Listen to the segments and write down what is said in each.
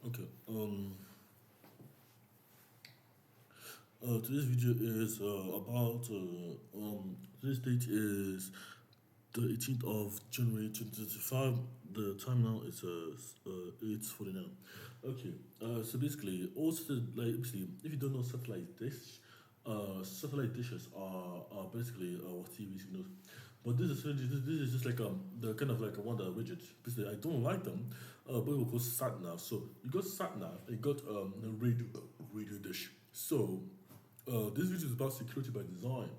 Okay. Today's video is about today's date is the 18th of January 2025. The time now is 8:49. Okay. So basically, also like basically, if you don't know satellite dishes are basically what TVs you know. But this is just like the kind of like a one that are rigid. Basically, I don't like them. But we call sat nav. So you got sat nav, and you got the radio dish. So this video is about security by design.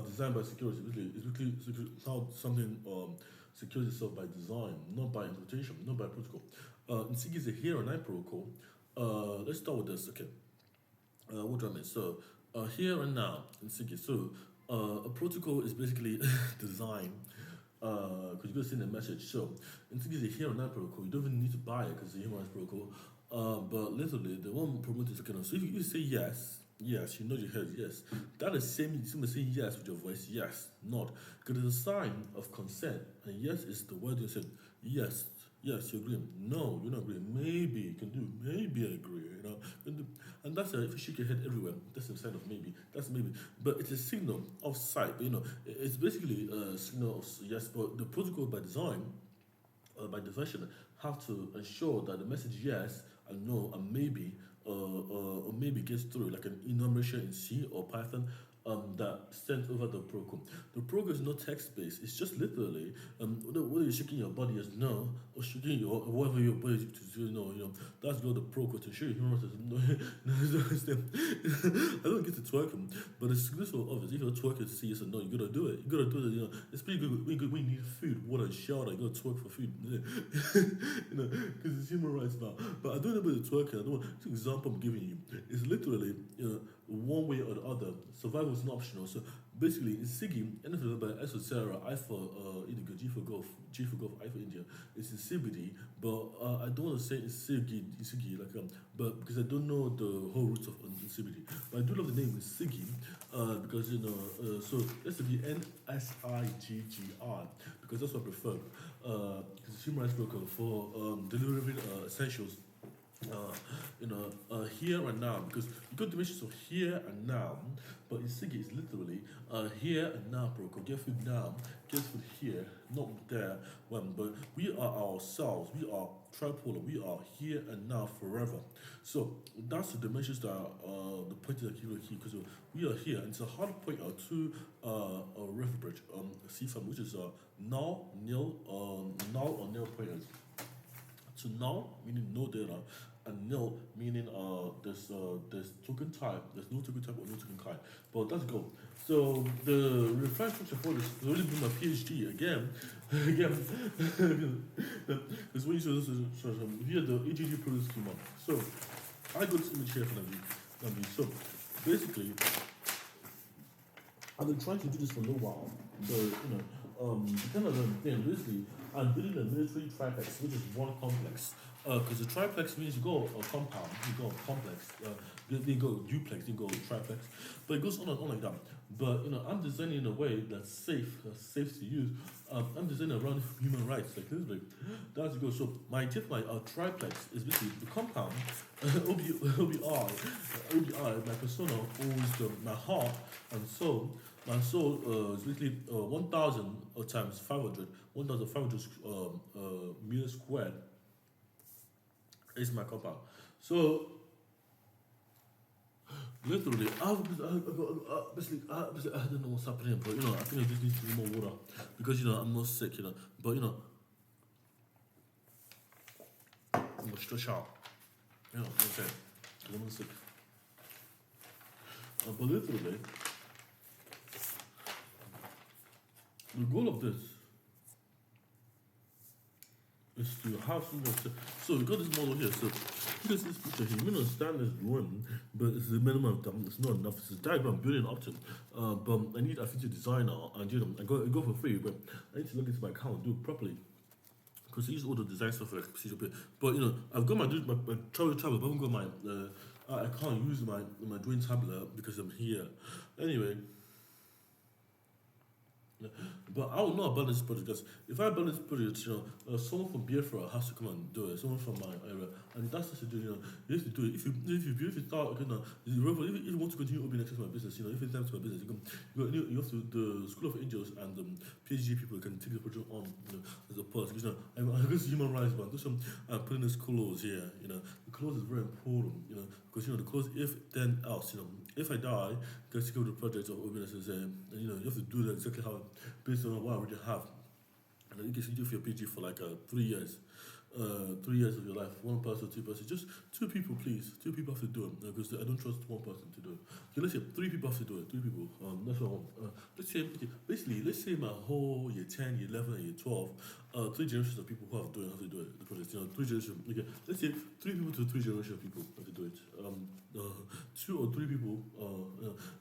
Design by security. Basically, it's how something secures itself by design, not by interpretation, not by protocol. In SIG is a here and now protocol. Let's start with this. Okay. What do I mean? So here and now in SIG. So a protocol is basically designed because you're going to send a message. So in SIG is a here and now protocol. You don't even need to buy it because it's a human rights protocol. But literally, the one promoting is kind of so if you say yes, yes, you know your head, yes. That is same saying yes with your voice, yes, not. Because it's a sign of consent, and yes is the word you said, yes, yes, you agree. No, you're not agreeing. Maybe you can do, maybe I agree, you know. And that's if you shake your head everywhere, that's a sign of maybe. That's maybe. But it's a signal of sight, you know. It's basically a signal of yes, but the protocol by definition, have to ensure that the message yes and no and maybe or maybe gets through, like an enumeration in C or Python that sent over the program. The program is not text based. It's just literally whether you're shaking your body as no or shaking your whatever your body to do no. You know that's got the program to show you. No, I don't get to twerking, but it's so obvious. If you're twerking to see yes or no, you gotta do it. You gotta do it. You know, it's pretty good. We need food, water, and shelter. You gotta twerk for food. You know, because it's human rights now. But I don't know about the twerking. I don't. It's an example I'm giving you. It's literally one way or the other. Survival is not optional. So basically, in Sigi, anything by S for Sarah, I for Indigo, G for Golf, G for Golf, I for India. It's in CBD, but I don't want to say it's Sigi, like but because I don't know the whole roots of CBD. But I do love the name Sigi, because so that's to be NSIGGI because that's what I prefer. Because it's human rights broker for delivering essentials here and now because you got dimensions of here and now, but in Sigi it's literally here and now, bro. Go get food now, get food here, not there. But we are ourselves. We are tripolar. We are here and now forever. So that's the dimensions that are the point that you here because we are here. And it's a hard point to a river bridge, CFAM, which is null, nil, null or nil pointers. So null meaning no data, and nil meaning there's token type, there's no token type or no token kind. But let's go. So the reference structure for this is really been my PhD again, again. Because when you say this is via the AGG produce schema. So I got this image here for them. So basically, I've been trying to do this for a little while. So kind of thing. Basically, I'm building a military triplex, which is one complex. Because the triplex means you go a compound, you go a complex, then go duplex, then go triplex, but it goes on and on like that. But I'm designing in a way that's safe to use. I'm designing around human rights, like this, like that's it goes. So my triplex is basically the compound, OBI, my persona owns my heart and soul. My soul is basically 1,000 times 500, 1,500 meters squared is my compound. So literally, basically, I don't know what's happening, but I think I just need to drink more water because I'm not sick, but I'm gonna stretch out, okay, because I'm not sick. But literally, the goal of this is to have something. So we got this model here. So here's this picture here. You understand this drawing, but it's the minimum time. It's not enough. It's a diagram building up to. But I need a feature designer and I go for free. But I need to look into my account and do it properly. Because I use all the design stuff like procedure bit. But I've got my travel tablet, but I haven't got my I can't use my drawing tablet because I'm here. Anyway. Yeah. But I will not abandon this project because if I abandon this project, someone from Biafra has to come and do it. Someone from my area, and that's what to do. You have to do it. If you start, if you want to continue OBINexus my business, if it's time to my business, you have to the School of Angels and PhD people can take the project on, as a part. Because I'm against human rights, but there's some putting this clause here. The clause is very important. Because the clause if then else. If I die, you guys go to the project of OBINexus, and you have to do that exactly how based on what I already have. And you can do for your PG for like 3 years. 3 years of your life, one person, two person, just two people, please. Two people have to do it because I don't trust one person to do it. Okay, let's say 3 people have to do it. 3 people. That's what I want. Let's say, basically, let's say my whole year 10, year 11, and year 12, 3 generations of people who have to do it. The project, 3 generations. Okay, let's say 3 people to 3 generations of people have to do it. 2 or 3 people,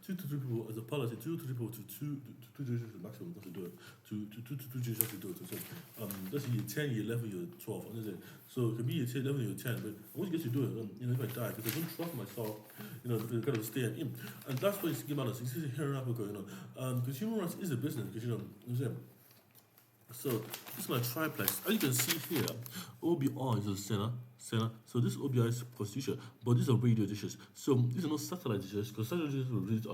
2 to 3 people as a policy, 2 to 3 people to 2 generations maximum have to do it. 2 to 2 generations have to do it. So, let's say year 10, year 11, year 12. So it can be year 10, 11, year 10, but I want to get to do it, if I die, because I don't trust myself, to kind of stay in. And that's what it's came out of. It's here in Africa, because human rights is a business, because, you know what I'm saying? So this is my triplex. As you can see here, OBI is the center. So this OBI is constitution, but these are radio dishes. So these are not satellite dishes because satellite dishes will read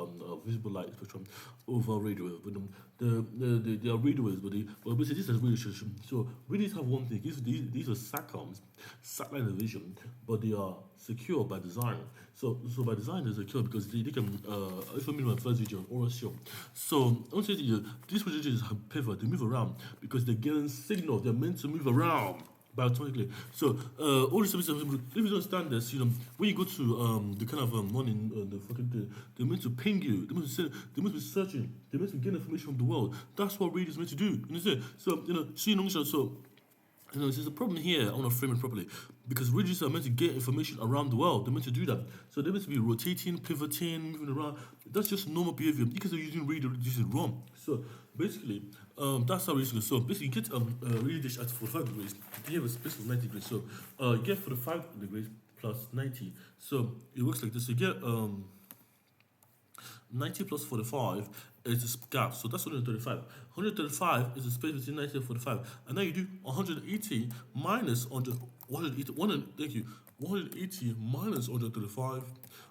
visible light spectrum over radio waves. But they are radio waves, but basically this is radio dishes. So radios have one thing. These are SATCOMs, satellite vision, but they are secure by design. So by design they're secure because they can. If I mean my first video on oral show. So I want to say to you, these radios have pivot. They move around because they're getting signal. They're meant to move around biotonically. So all these services, if you don't understand this, when you go to the kind of one in the fucking they're meant to ping you. They must be searching. They must be getting information from the world. That's what radio is meant to do. You understand? So there's a problem here. I want to frame it properly because radios are meant to get information around the world. They're meant to do that. So they're meant to be rotating, pivoting, moving around. That's just normal behavior because they're using radio. This is wrong. So basically, that's how it is. So basically, you get radio dish at 45 degrees. You have a space of 90 degrees. So you get 45 degrees plus 90. So it works like this. So you get 90 plus 45 is a gap, so that's 135. 135 is the space between 90 and 45. And then you do 180 minus 180 minus 135,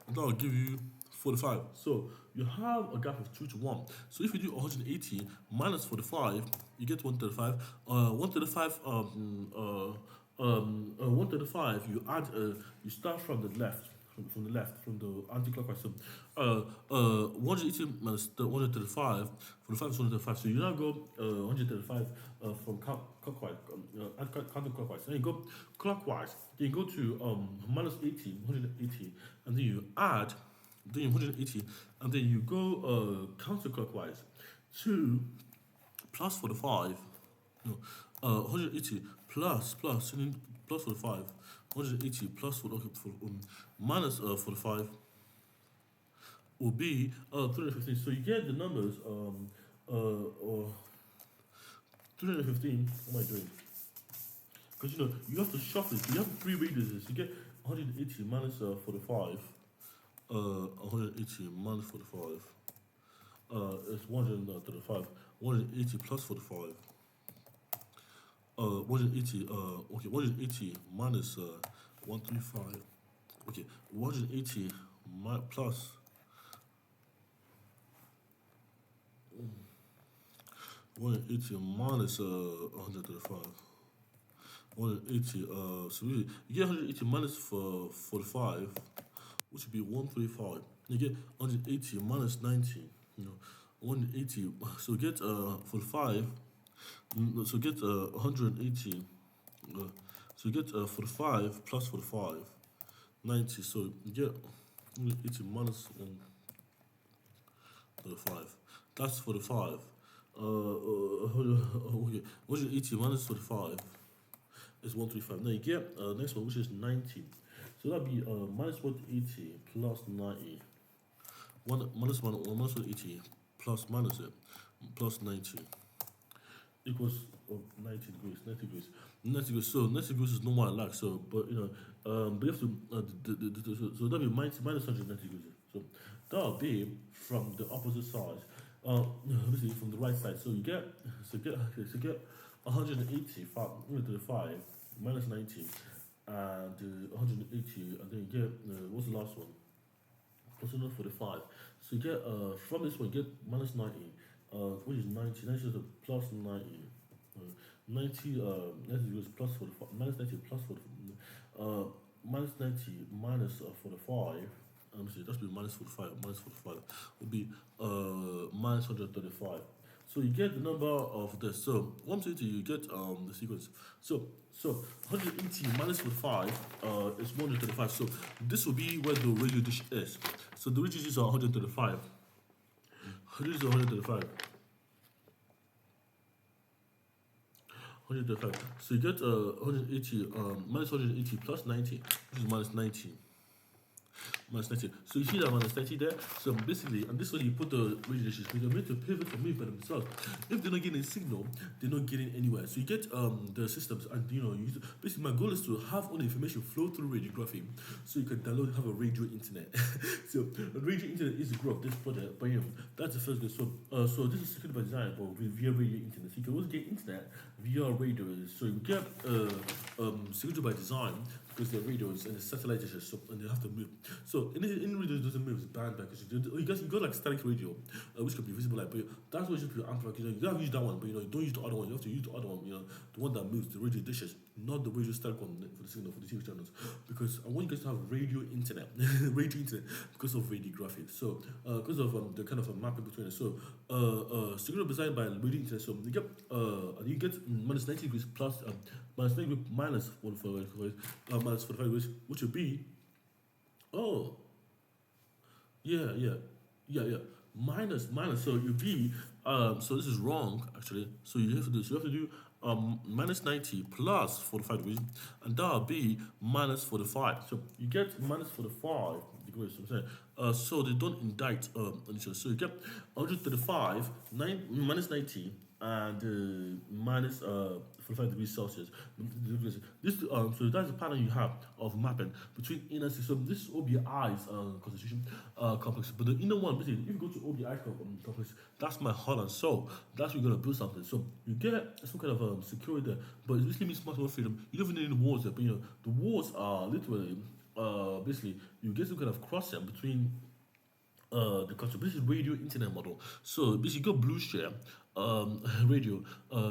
and that will give you 45. So you have a gap of 2 to 1. So if you do 180 minus 45, you get 135. 135, you add, you start from the left. From the anti-clockwise. So 180 minus 135, 45 is 135. So you now go 135 from clockwise, counterclockwise. Then you go clockwise. Then you go to minus 80, 180, and then you add, then 180, and then you go counterclockwise to plus 45. No, 180 plus, and then plus 45. 180 plus minus 45 will be 315. So you get the numbers 315. What am I doing? Because you have to shuffle it. You have 3 radiuses. You get 180 minus 45. 180 minus 45 is 135. 180 plus 45. 180, okay, 180 minus 135. Okay, 180 plus 180 minus 135. 180, so you get 180 minus 45, which would be 135. You get 180 minus 90, 180, so get 45. So get 180. So you get 45 plus 45, 90. So you get 180 minus 135. That's 45. Okay. 180 minus 45 is 135. Now you get next one, which is 90. So that'd be minus 180 plus 90. Minus 180 plus minus it plus 90. Equals 90 degrees. So 90 degrees is not what I like. So, but but you have to so that'll be minus 190 degrees. So that'll be from the opposite side. Basically from the right side. So you get, so you get 185 to the 5 minus 90 and 180, and then you get, what's the last one? What's another 45? So you get, from this one, you get minus 90, which is 90. 90 is a plus 90. 90, 90 is plus 45, minus 90 plus 45. Minus 90 minus 45. Let me see, that's be minus 45. Minus 45 would be minus 135. So you get the number of this. So 180, you get the sequence. So 180 minus 45 is 135. So this will be where the radio dish is. So the radio dish are 135. This is 135. 135. So you get 180 minus 180 plus 90, which is minus 90. Minus 90. So you see that minus 90 there? So basically, and this way you put the radio dishes, they're meant to pivot or move by themselves. If they're not getting a signal, they're not getting anywhere. So you get the systems, and basically my goal is to have all the information flow through radiography, so you can download, have a radio internet. So a radio internet is the goal of this project, but that's the first goal. So this is second by design, but via radio internet. So you can also get internet via radio. So you get security by design, because they're radios and the satellite dishes, so, and they have to move. So in radio doesn't move, it's banned because you got like static radio, which can be visible light, but that's what you should be amplified. You gotta use that one, but you don't use the other one. You have to use the other one, the one that moves, the radio dishes, not the radio static one for the signal for the TV channels. Because I want you guys to have radio internet, radio internet, because of radiography. So because of the kind of mapping between it. So signal designed by radio internet. So you get minus 90 degrees plus minus 90 degrees minus 45 minus 45 degrees, which would be minus. So you be so this is wrong actually. So you have to do minus 90 plus 45 degrees, and that will be minus 45. So you get minus 45 degrees. So they don't indict on each other. So you get 135 minus 90 and minus 45 degrees Celsius. This so that's the pattern you have of mapping between inner system. This is OBI's constitution complex, but the inner one, basically, if you go to OBI complex, that's my heart and soul. That's where you're gonna build something. So you get some kind of security there, but it basically means maximum freedom. You don't even need any walls there, but the walls are literally basically you get some kind of crossing between the concept. This is radio internet model. So basically you got blue share, radio,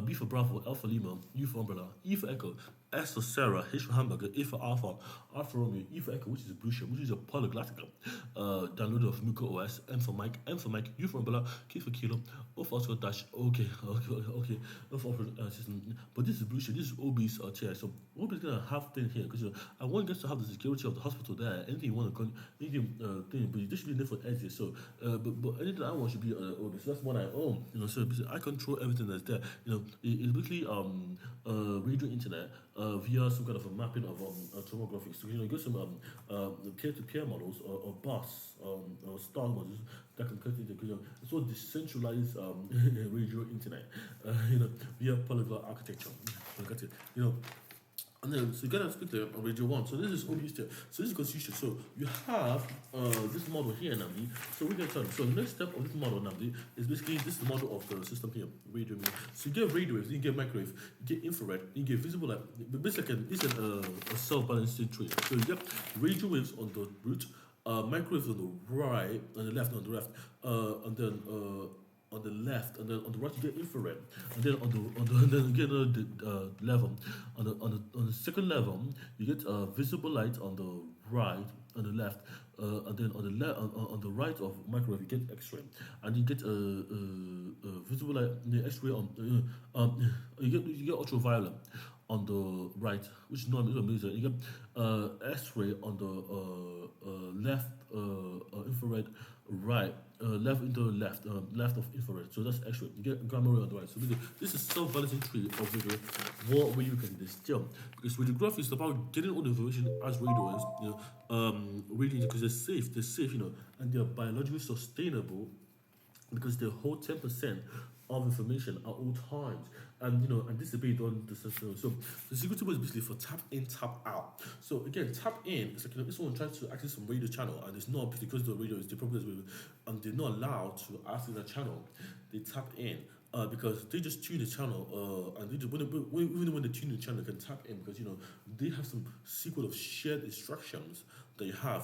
B for Bravo, L for Lima, U for Umbrella, E for Echo, S for Sarah, H for Hamburger, A for Alpha, R for Romeo, E for Echo, which is a blue share, which is a Polygatic downloader of Muko OS, M for Mike, U for Umbrella, K for Kilo, O for Oscar Dash, okay, O for system. But this is blue share, this is OB's chair. So OB's gonna have thing here, because I want you guys to have the security of the hospital there. Anything you want to anything thing, but this should be there for exit. So but anything I want should be OB. So that's what I own. So I control everything that's there. It's basically radio internet via some kind of a mapping of tomography. So you get some peer-to-peer models or bus or star models that can cut into it's all decentralized radio internet. Via polyglot architecture. Got it. And then, so you gotta speak there on radio 1. So this is OB step. So this is constitution. So you have this model here, Namdi. So we can tell. So the next step of this model, Namdi, is basically this is the model of the system here, radio. So you get radio waves, you get microwave, you get infrared, you get visible light. But basically, it's a self-balancing tree. So you get radio waves on the root, microwaves on the right, on the left, and then on the right you get infrared, and then then you get another level. On the second level you get visible light on the right, on the left, and then on the right of microwave you get X-ray, and you get visible light, the X-ray on you get ultraviolet on the right, which is not amazing. You get X-ray on the left, infrared right, left into left of infrared. So that's X-ray. You get gamma ray on the right. So this is self-balancing tree of video where you can distill, because radiography is about getting all the information as radio is, radio, because they're safe, and they're biologically sustainable, because they hold 10% of information at all times, and and this debate on the system. So the secret table is basically for tap in, tap out. So again, tap in is like if someone tries to access some radio channel and it's not because the radio is the problem is with, and they're not allowed to access the channel, they tap in. Because they just tune the channel, and they just, even when they tune the channel, they can tap in because they have some sequence of shared instructions that you have.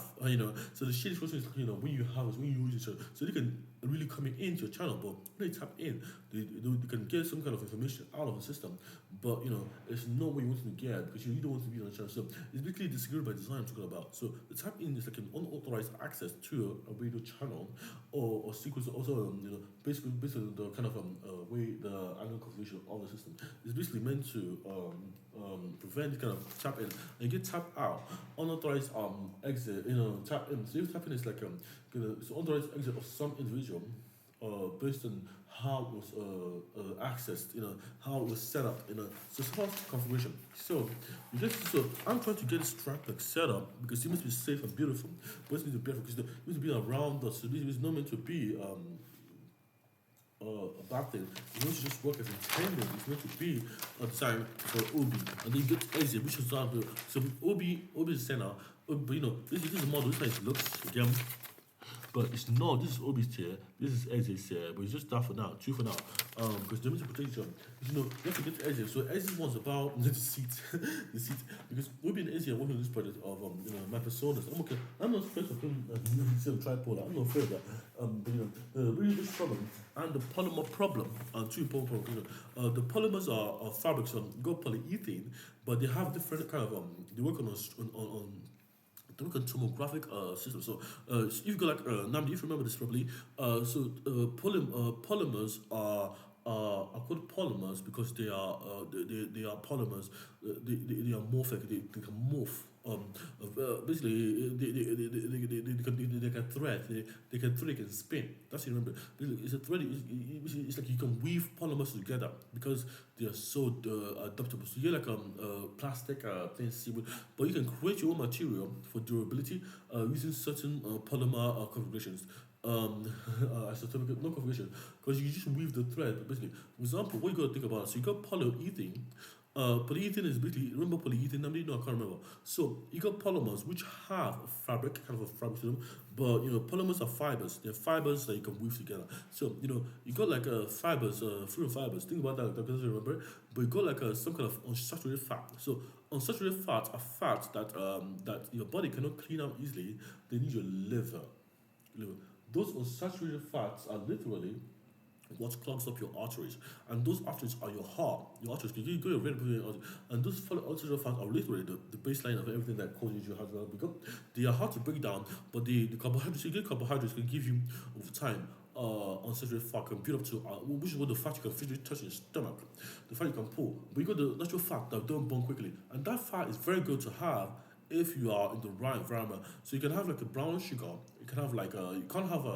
So the shared instructions, when you have when you use each other, so they can really come into your channel, but when they tap in, they can get some kind of information out of the system. But it's not what you want to get because you don't want to be on the channel. So it's basically the security by design I'm talking about. So the tap in is like an unauthorized access to a radio channel or sequence. Also, based on the kind of way the angle configuration of the system is basically meant to prevent this kind of tap in and you get tap out, unauthorized exit. Tap in. So if tap in is like it's unauthorized exit of some individual, based on how it was accessed, how it was set up, so it's about configuration. So I'm trying to get this track like set up because it must be safe and beautiful, but it needs to be beautiful because it needs to be around us. So it's not meant to be a bad thing. It's meant to just work as intended. It's meant to be a design for OB, and then you get exit, which is not so OB is center. But this is a model. This is how it looks again. But it's not, this is Obi's chair, this is Eze's chair, but it's just that for now, two for now. Because they're meant to protect each other. You have to get to Eze. So Eze one's about the seat. The seat. Because Obi and Eze are working on this project of my personas. I'm not afraid of him tripolar. I'm not afraid of that. The really big problem and the polymer problem are two important problems. The polymers are fabrics, you got polyethylene, but they have different kind of they work on to look at tomographic system. So if you go like Namdi, if you remember this properly, polymers are called polymers because they are polymers. They are morphic. They can morph. Basically, they can thread. They can spin. That's what you remember. It's a thread. It's like you can weave polymers together because they are so adaptable. So you're like plastic things, but you can create your own material for durability using certain polymer configurations. Isotopic, no configuration, because you just weave the thread. Basically, for example, what you got to think about? So you got polyethylene. Polyethylene is basically, remember polyethylene? I can't remember. So you got polymers which have a fabric, kind of a fabric to them, but polymers are fibers. They're fibers that you can weave together. So you got like fibers, fluid fibers. Think about that. That doesn't remember. But you got like some kind of unsaturated fat. So unsaturated fats are fats that that your body cannot clean out easily. They need your liver. Those unsaturated fats are literally what clogs up your arteries, and those arteries are your heart. Your arteries, you go your red arteries, and those unsaturated fats are literally the baseline of everything that causes your heart to become. They are hard to break down, but the carbohydrates, you get carbohydrates can give you over time. Unsaturated fat can build up to which is what the fat you can physically touch in your stomach, the fat you can pull. But you got the natural fat that don't burn quickly, and that fat is very good to have if you are in the right environment. So you can have like a brown sugar. You can have like you can't have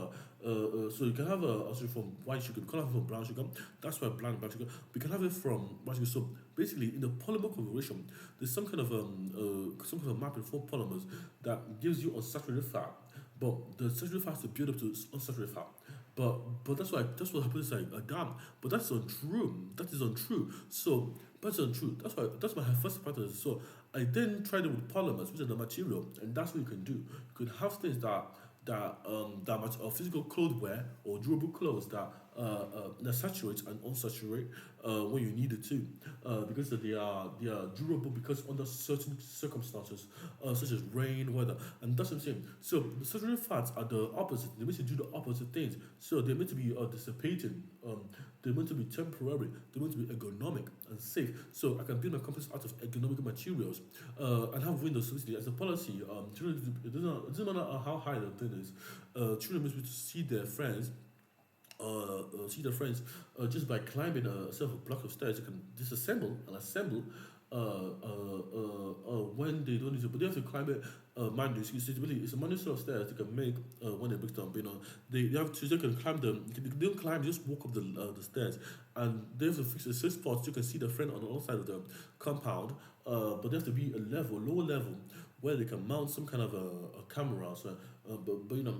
so you can have also from white sugar. You can't have it from brown sugar. That's why brown sugar. We can have it from white sugar. So basically, in the polymer configuration, there's some kind of mapping for polymers that gives you unsaturated fat, but the saturated fat is build up to unsaturated fat. But that's what happens like a dam. But that's untrue. That is untrue. So that's untrue. That's my first hypothesis. So I then tried it with polymers, which are the material, and that's what you can do. You can have things that physical clothes wear or durable clothes that saturate and unsaturate when you need it to, because they are durable because under certain circumstances, such as rain, weather, and that's what I'm saying. So the saturated fats are the opposite. They're meant to do the opposite things. So they're meant to be dissipating. They're meant to be temporary. They're meant to be ergonomic and safe. So I can build my companies out of ergonomic materials and have windows. So as a policy, children, it doesn't matter how high the thing is. Children must be to see their friends. Just by climbing a set of blocks of stairs. You can disassemble and assemble when they don't need to, but they have to climb it manually. It's a manual set of stairs they can make when they break down. They can climb them. They don't climb, just walk up the stairs, and they have to fix the safe spots. You can see the friend on the other side of the compound, but there has to be a lower level, where they can mount some kind of a camera. So, but you know,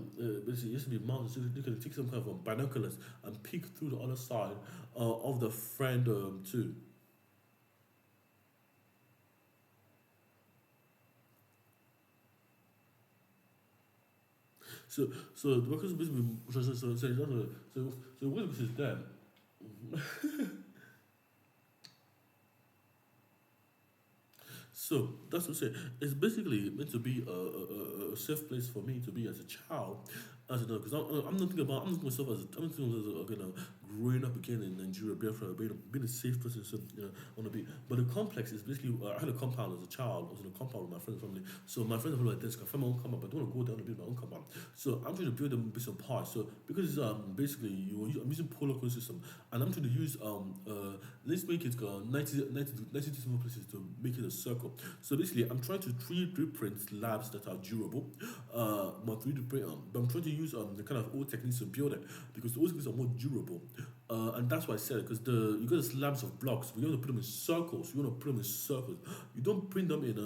basically it used to be mounted so you can take some kind of binoculars and peek through the other side of the friend too. So because basically so what is that? So that's what I say. It's basically meant to be a safe place for me to be as a child, as you know, because I'm not thinking about I'm not thinking myself as I'm not thinking as you know, growing up again in Nigeria, Biafra, being a safe person. So you know, I want to be. But the complex is basically I had a compound as a child. I was in a compound with my friends' family. So my friends are like this. I found my own compound, but I don't want to go down and build my own compound. So I'm trying to build them based on parts. So because basically I'm using Polymer system, and I'm trying to use let's make it 90 decimal places to make it a circle. So basically, I'm trying to 3D print slabs that are durable. My 3D print, but I'm trying to use the kind of old techniques to build it because the old techniques are more durable. And that's why I said it because you got the slabs of blocks, but you want to put them in circles. You want to put them in circles. You don't print them in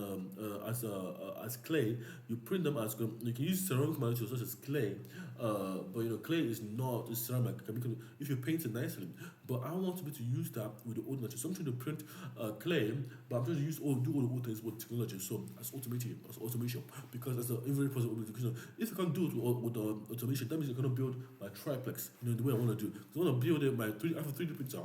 as clay. You print them as you can use ceramic materials such as clay. But you know, clay is not ceramic. If you paint it nicely, but I want to be able to use that with the old materials. So I'm trying to print clay, but I'm trying to do all the old things with technology. So as automation, because as a very positive education, if you can't do it with automation, that means you're gonna build my triplex. You know the way I want to do. Because I want to build it my I have a 3D printer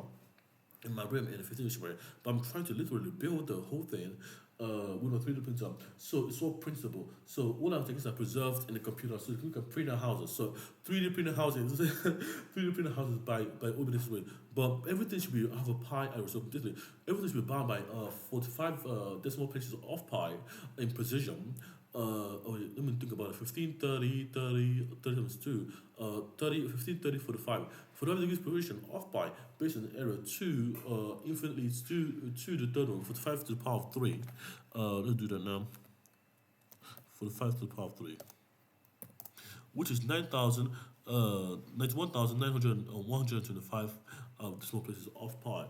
in my room in a 15-inch way, but I'm trying to literally build the whole thing with my 3D printer. So it's all printable. So all our things are preserved in the computer, so you can print our houses. So 3D printed houses, 3D printed houses by OBINexus way. But everything should be have a pi error. So basically, everything should be bound by 45 decimal places of pi in precision. Let me think about it. 15, 30, 30, 30 times 2, 30, 15, 30, 45. For the degrees precision of pi based on the error 2 infinitely 2 to the third one, 45 to the power of 3. Let's do that now. 45 to the power of 3, which is 91,925 decimal places of pi,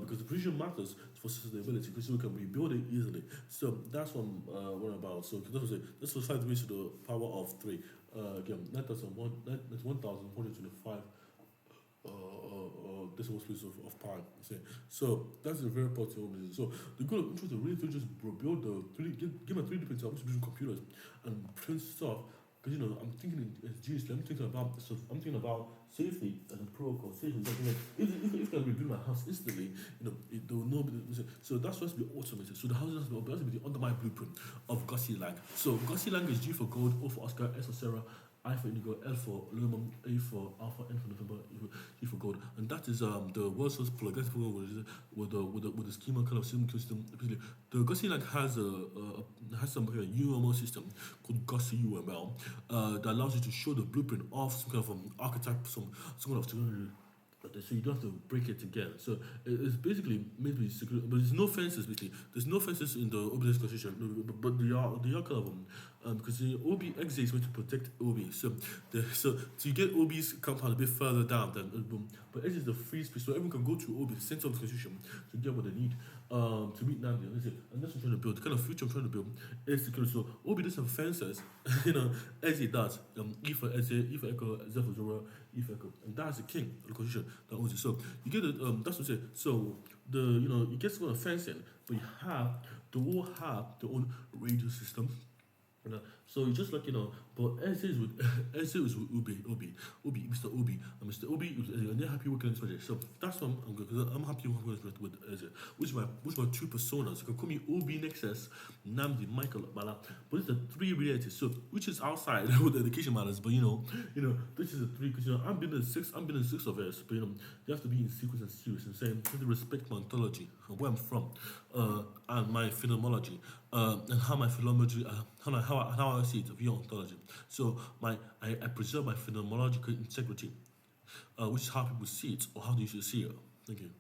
because the precision matters for sustainability, because we can rebuild it easily. So that's what I'm worried about. So this was 5 degrees to the power of 3. Again, 91,125 decimal places of pi. So that's a very positive reason. So the goal of interest is really to just build the 3D, give a 3D printer, which is computers, and print stuff. Because you know, I'm thinking as genius. I'm thinking about stuff. I'm thinking about safety and protocol. Safety. If I rebuild my house instantly, you know, there will not be. So that's supposed to be automated. So the house has to be under my blueprint of Gussie Lang. So Gussie Lang is G for gold, O for Oscar, S for Sarah, I for indigo, L for aluminum, A for alpha, N for November, E for gold, and that is the world's first polygatic with the schema kind of system. Basically, the Gussie Lang has some kind of UML system called Gussie UML that allows you to show the blueprint of some kind of archetype, some kind of technology. So you don't have to break it again. So it's basically meant to be secure, but there's no fences. Basically, there's no fences in the OBINexus constitution, but they are kind of because the OBIexus is meant to protect OB. So you get OB's compound a bit further down than but X is the free space, so everyone can go to OB, the center of the constitution, to get what they need to meet Namdi. And that's what I'm trying to build. The kind of future I'm trying to build is secure. So OB doesn't have fences, you know, as it does. E for Eze, E for Echo, Z for Zora, E for Echo, and that's the king of the constitution that owns it. So you get it. That's what I say. So you get some kind of fencing, but they all have their own radio system. You know, so it's just like but Eze is with Ubi, Mr. Ubi, and Mr. Ubi, and they're happy working on this project. So that's why I'm good, because I'm happy working on this project with Eze, which are my two personas. You can call me OBINexus, Namdi, Michael, Bala, but it's the 3 realities. So which is outside with the education matters, but this is the 3 because I'm being in 6 of us, but you have to be in sequence and series and saying you have to respect my ontology and where I'm from, and my phenomenology, and how my phenomenology, how I see it via ontology. So I preserve my phenomenological integrity, which is how people see it or how they should see it. Thank you.